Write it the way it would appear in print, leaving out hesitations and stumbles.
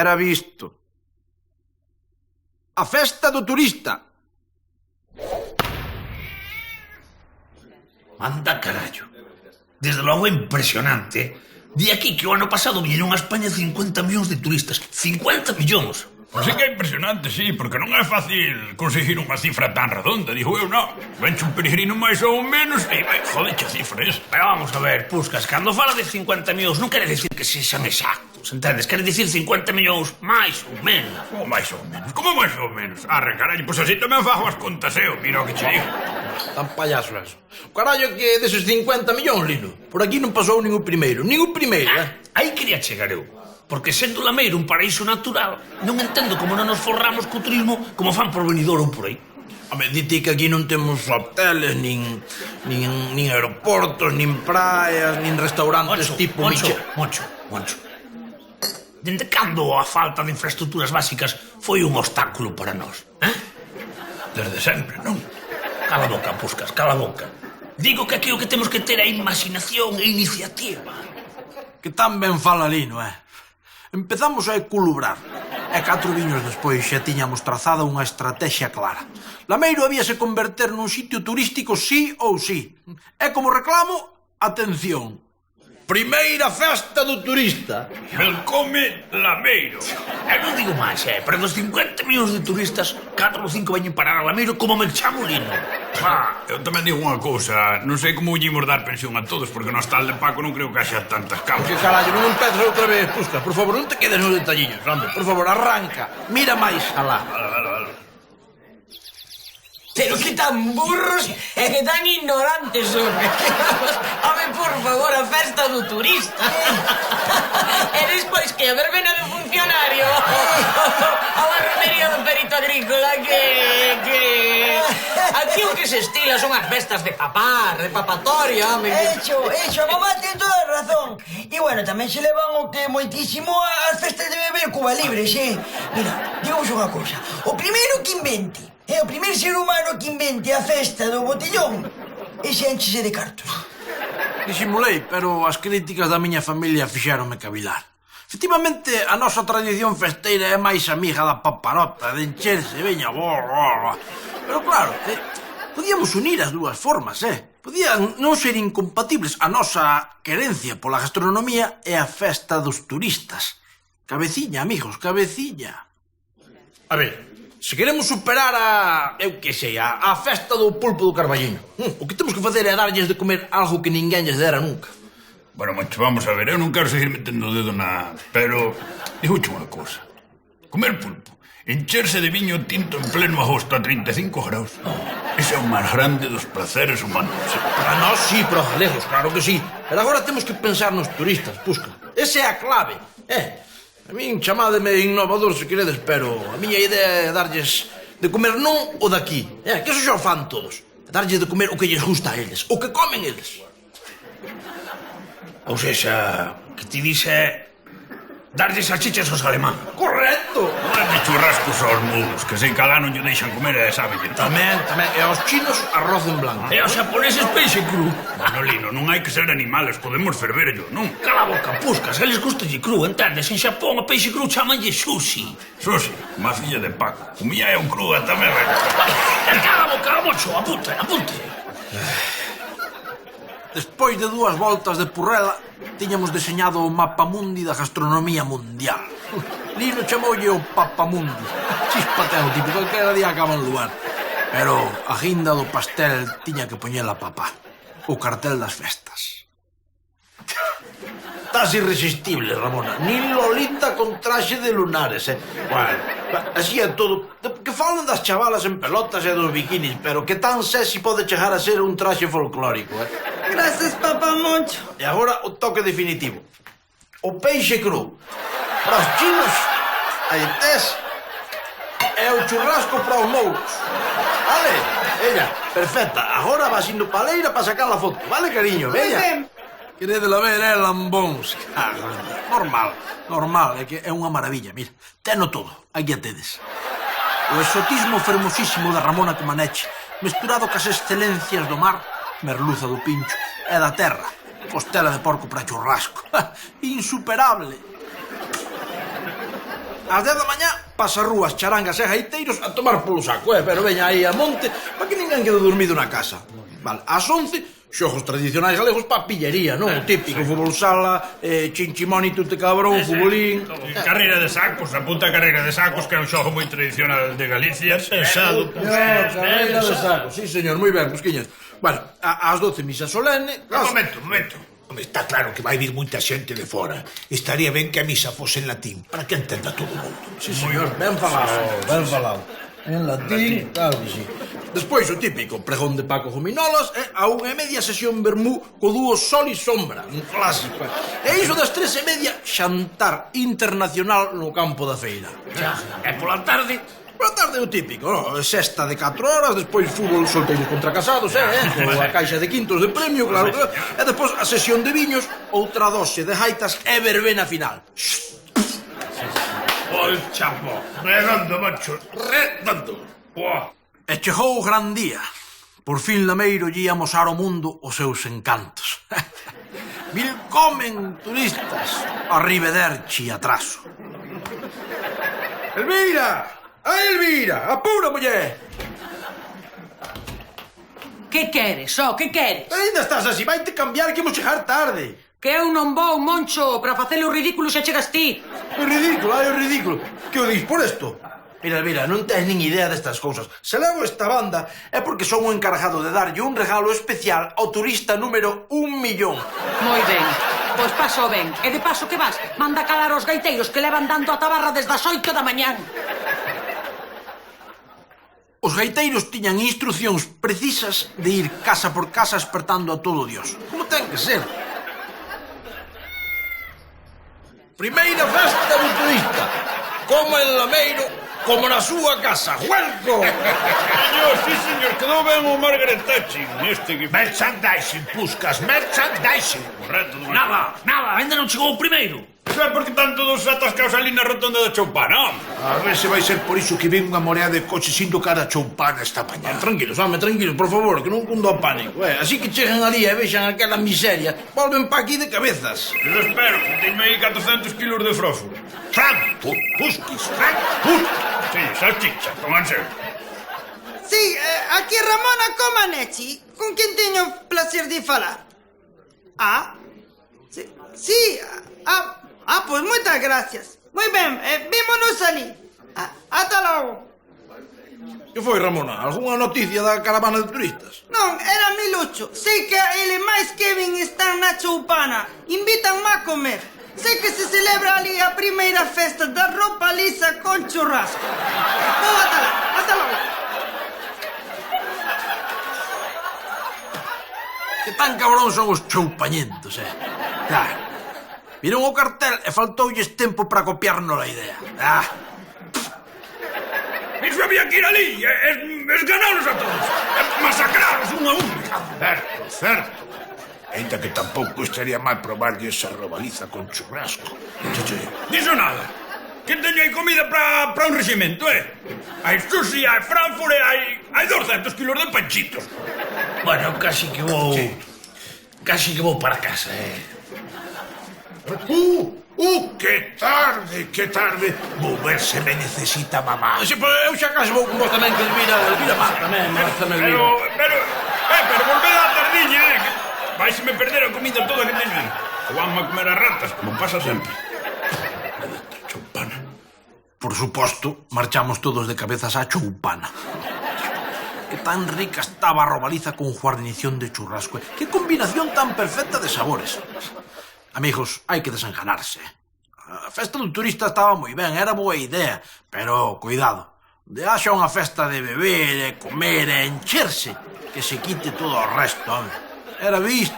tivera visto. A festa do turista. Manda carallo. Desde logo é impresionante. Di aquí que o ano pasado viñeron a España 50 millóns de turistas. 50 millóns. Pois sí que é impresionante, sí, porque non é fácil conseguir unha cifra tan redonda, digo eu, non. Venche un peregrino máis ou menos e vai, jodeche a cifra esa. Pero vamos a ver, Puscas, cando fala de 50 millóns non quere dicir que sexan exactos, entendes? Quere dicir 50 millóns máis ou menos. Como máis ou menos? Como máis ou menos? Arre, carallo, pois así tamén fago as contas eu, mira o que che digo. Tan payaso eso. Carallo que deses 50 millóns, Lino. Por aquí non pasou ningún primeiro. Ningún primeiro, Aí quería chegar eu. Porque sendo Lameiro un paraíso natural, non entendo como non nos forramos co turismo como fan por Benidorm ou por aí. Home, dite que aquí non temos hoteles, nin aeroportos, nin praias, nin restaurantes tipo Moncho. Dende cando a falta de infraestructuras básicas foi un obstáculo para nós? Desde sempre, non? Cala a boca, Puscas, cala a boca. Digo que aquí o que temos que ter é imaginación e iniciativa. Que tan ben fala Lino, Empezamos a eculubrar. E 4 viños despois xa tiñamos trazada unha estrategia clara. Lameiro habíase converter nun sitio turístico sí ou sí. E como reclamo, atención. Primeira festa do turista. Velcome Lameiro. Eu non digo máis, pero dos 50 millóns de turistas, 4 ou 5 veñen parar a Lameiro como me chamo Lino. Eu tamén digo unha cousa, non sei como ímos dar pensión a todos, porque no hostal de Paco non creo que haxa tantas camas. Que carallo, non empeces outra vez, Puscas, por favor, non te quedes nos detalliños, hombre, por favor, arranca, mira máis alá. Vale. Pero que tan burros e que tan ignorantes son. Home, por favor, a festa do turista. E despois que a verbena do funcionario. A romería do perito agrícola que... Aquí o que se estila son as festas de papar, de papatoria, home. Hecho, mamá ten toda a razón. E bueno, tamén se levan o que moitísimo as festas de beber Cuba Libre, Mira, digamos unha cousa. O primeiro que invente, o primeiro ser humano que invente a festa do botellón, ese enchese de cartos. Disimulei, pero as críticas da miña familia fixéronme cavilar. Efectivamente, a nosa tradición festeira é máis amiga da paparota, de encherse, veña, Pero claro, podíamos unir as dúas formas, Podían non ser incompatibles a nosa querencia pola gastronomía e a festa dos turistas. Cabeciña, amigos, cabeciña. A ver, se queremos superar a festa do pulpo do Carballiño, o que temos que facer é darlles de comer algo que ninguén lles dera nunca. Bueno, macho, vamos a ver, eu non quero seguir metendo o dedo na... Pero, digoche unha cousa. Comer pulpo, encherse de viño tinto en pleno agosto a 35 graus. Ese é o máis grande dos placeres humanos. Para nós sí, para os galegos, claro que sí. Pero agora temos que pensar nos turistas, Pusca. Esa é a clave, A min chamádeme innovador se queredes, pero a miña idea é darlles de comer non o daqui. Que eso xa o fan todos. Darlles de comer o que lles gusta a eles, o que comen eles. Ou seja, que ti dixe darlles salchichas aos alemán. Correcto. Non é de churrascos aos mulos, que se cada ano lle deixan comer e sabe que Tamén. E aos chinos, arroz en blanco. E aos japoneses peixe cru. Bueno, Lino, non hai que ser animales, podemos ferverlo, non? Cala a boca, Puscas, eles gustalle cru, entendes? En Xapón o peixe cru chamanlle sushi. Sushi, má filla de Paco. O mía é un crúa tamén. Cala a boca, mocho, apunte. Despois de 2 voltas de Purrela, tiñamos deseñado o mapamundi da gastronomía mundial. Lino chamoulle o papamundi. Chispateo, tipo, calquera día acaba en lugar. Pero a guinda do pastel tiña que poñela papá. O cartel das festas. Estás irresistible, Ramona. Nin Lolita con traxe de lunares, Bueno, así é todo. Que falan das chavalas en pelotas e dos bikinis, pero que tan sexy pode chegar a ser un traxe folclórico, Gracias, papá Moncho. E agora o toque definitivo. O peixe cru. Para os chinos, aí tes. E o churrasco para os mouros. Vale? Ella, perfecta. Agora vas indo pa leira para sacar a foto. Vale, cariño? Veña. Queredela ver, lambóns. Normal, é que é unha maravilla, mira. Teno todo, aquí a tedes. O exotismo fermosísimo da Ramona Comaneci, mesturado cas excelencias do mar, merluza do Pincho, e da terra, costela de porco para churrasco. Insuperable. ás 10 da mañá, pasarrúas, charangas e gaiteiros a tomar polo saco, pero veña aí a monte para que ninguén quede dormido na casa. Vale, ás 11, xogos tradicionais galegos pa pillería, non? O típico, fútbol sala, chinchimoni, tute cabrón, futbolín... Carreira de sacos, apunta a carreira de sacos, que é un xogo moi tradicional de Galicia. Pensado. Carreira de sacos, sí, señor, moi ben, busquiñas. Bueno, ás 12, misa solene... Un momento. Home, está claro que vai vir moita xente de fora. Estaría ben que a misa fose en latín, para que entenda todo o mundo. Sí, señor, ben falado, ben falado. En latín, claro que sí. Despois o típico, pregón de Paco Gominolas e a 1:30 sesión vermú co dúo Sol e Sombra, un clásico. E iso das 3:30, xantar internacional no campo da feira. E pola tarde... Pola tarde o típico, no? Sexta de 4 horas, despois fútbol solteiros contra casados, a caixa de quintos de premio, claro. E despois a sesión de viños, outra dose de jaitas e verbena final. O chapo. Redondo, macho. Redondo. Buah. E chegou o gran día. Por fin Lameiro lle ia amosar ao mundo os seus encantos. Vilcomen, turistas. Arrivederci, atraso. Elvira! Ai, Elvira! Apura, muller! Que queres, que queres? Ainda estás así, vai-te cambiar que imos chegar tarde. Que eu non vou, Moncho, para facer o ridículo xa chegas ti. É ridículo, é ridículo. Que o dis por esto? Mira, Elvira, non tens nin idea destas cousas. Se levo esta banda é porque son o encargado de darlle un regalo especial ao turista número 1.000.000. Moi ben, pois paso ben. E de paso que vas, manda calar os gaiteiros que levan dando a tabarra desde as 8 da mañán. Os gaiteiros tiñan instruccións precisas de ir casa por casa espertando a todo Dios. Como ten que ser? Primeira festa do turista. Como en Lameiro, como na súa casa. ¡Huelco! Señor, sí, señor, quedou ben o Margaret Thatcher. Este que... Merchandising, Puscas, merchandising. Correcto, Nada, ainda non chegou o primeiro. Sabe por que están todos atascados ali na rotonda da Choupana? A ver se vai ser por iso que ven unha morea de coches indo cara a Choupana esta mañá. Tranquilos, tranquilos, por favor, que non cundo a pánico. Así que cheguen ali e vexan aquela miseria, volven pa aquí de cabezas. Eu espero, que teño aí 400 kilos de frósforo. Frank, Pusquis, Sí, salchicha, pónganse. Sí, aquí Ramona Comaneci, con quen teño o placer de falar. Sí, pois moitas gracias. Moi ben, vímonos ali. Ata logo. Que foi, Ramona? Algúna noticia da caravana de turistas? Non, era Milucho. Sei que ele máis Kevin están na Choupana. Invítanme a comer. Sei que se celebra ali a primeira festa da roupa lisa con churrasco. Vou ata lá, ata logo. Que tan cabrón son os choupañentos, Claro. Viron o cartel e faltoulles tempo para copiarnos a idea. Iso había que ir ali, es ganarlos a todos, masacraros un a un. Certo. Ainda que tampouco estaría mal probarlle esa robaliza con churrasco. Diso nada. Que teño aí comida para un regimento, Hai sushi, hai Frankfurt e hai 200 kilos de panchitos. Bueno, casi que vou para casa, Que tarde. Vou ver se me necesita mamá. Eu xa case vou con vos tamén, que Elvira mátame, Pero volved á tardiña, Vais-me perder a comida toda que teño aí. O vamos a comer as ratas, como pasa sempre. Choupana. Por suposto, marchamos todos de cabezas a Choupana. Que tan rica estaba a robaliza con guarnición de churrasco. Que combinación tan perfecta de sabores. Amigos, hai que desenganarse. A festa do turista estaba moi ben, era boa idea. Pero, cuidado, de haxa unha festa de beber, e comer, e encherse, que se quite todo o resto, home. Era visto.